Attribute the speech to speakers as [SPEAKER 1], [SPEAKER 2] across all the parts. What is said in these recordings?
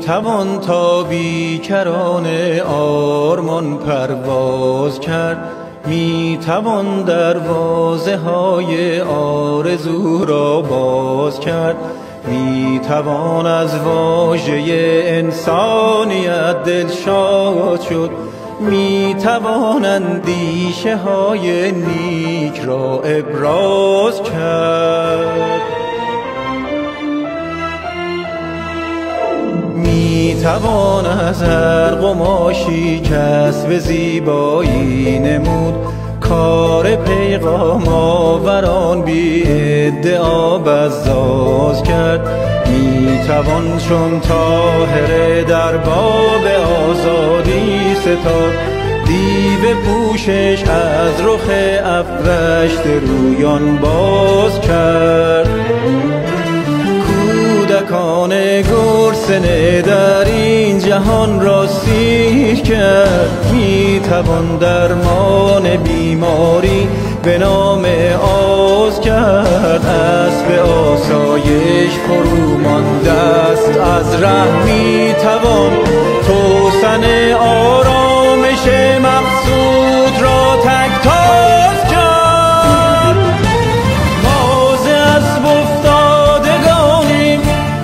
[SPEAKER 1] توان تا بیکران آرمان پرواز کرد، می توان دروازه های آرزو را باز کرد، می توان از واژه انسانیت دلشاد شد، می توان اندیشه های نیک را ابراز کرد. می توان از هر قماشی کسب زیبایی نمود، کار پیغام آوران بی ادعا بزاز کرد. می توان چون طاهره در باب آزادی ستاد، دیو پوشش از رخ ابرشت رویان باز کرد. کودکان گرسنه در این جهان را سیر کرد، می توان درمان بیماری به نام آز کرد. اسب آسایش فرو مانده است از ره، می توان توسن آرامش مقصود را تک تاز کرد. ما ز اسب افتادگانیم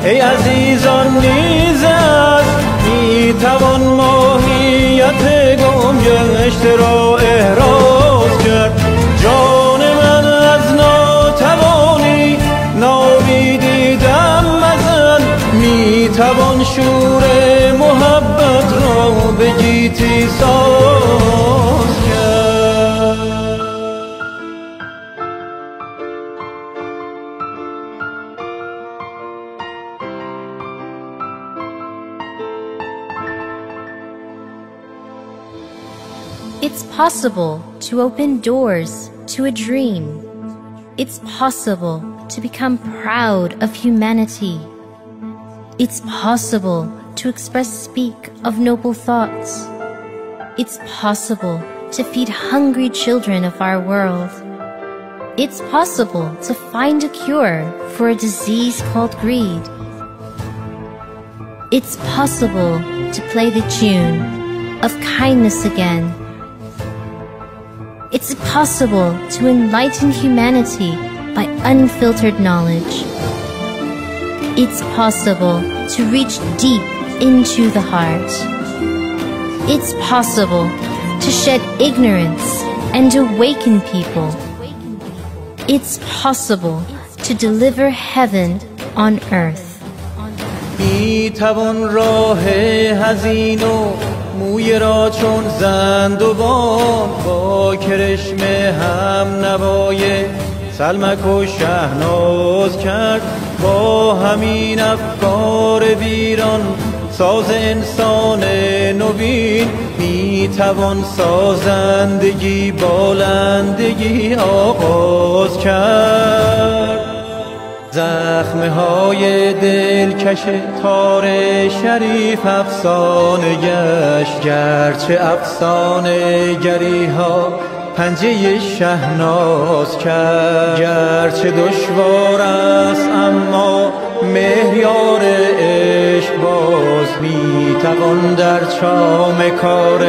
[SPEAKER 1] ای عزیزان نیز است، می توان ماهیت گم گشته را احراز کرد. جان من از ناتوانی نامیدی دم مزن، می توان شور محبت را به گیتی ساز کرد.
[SPEAKER 2] It's possible to open doors to a dream. It's possible to become proud of humanity. It's possible to speak of noble thoughts. It's possible to feed hungry children of our world. It's possible to find a cure for a disease called greed. It's possible to play the tune of kindness again. It's possible to enlighten humanity by unfiltered knowledge. It's possible to reach deep into the heart. It's possible to shed ignorance and awaken people. It's possible to deliver heaven on earth.
[SPEAKER 1] می توان راه حزین و موی را چون زندوبان با کرشمه هم نوای سلمک و شهناز کرد. با همین افکار ویران ساز انسان نوین می توان سازندگی بالندگی آغاز کرد. زخمه های دلکش تار شریف افسانه گشت، گرچه افسانه گری ها پنجه شهناز کرد. گرچه دشوار است اما مهیار عشق باز، می توان در چام کار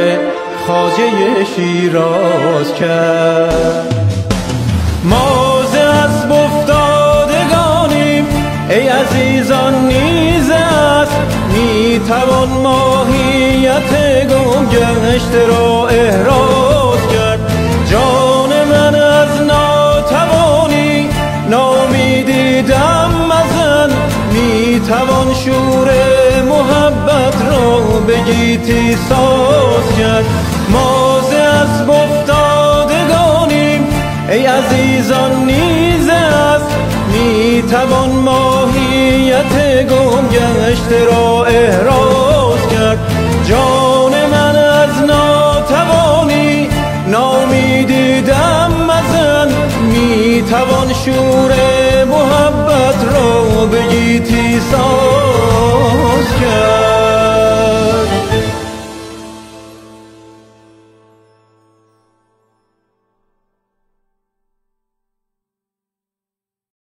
[SPEAKER 1] خواجه شیراز کرد. ما ز اسب افتادگانیم ای عزیزان نیز است، می توان ماهیت گم گشته را احراز کرد. جان من از ناتوانی نامیدی دم مزن، می توان شور محبت را به گیتی ساز کرد. ما ز اسب افتادگانیم ای عزیزان نیز است، می توان ماهیت گم گشته را احراز کرد. جان من از ناتوانی توان شور محبت را بگی تیزان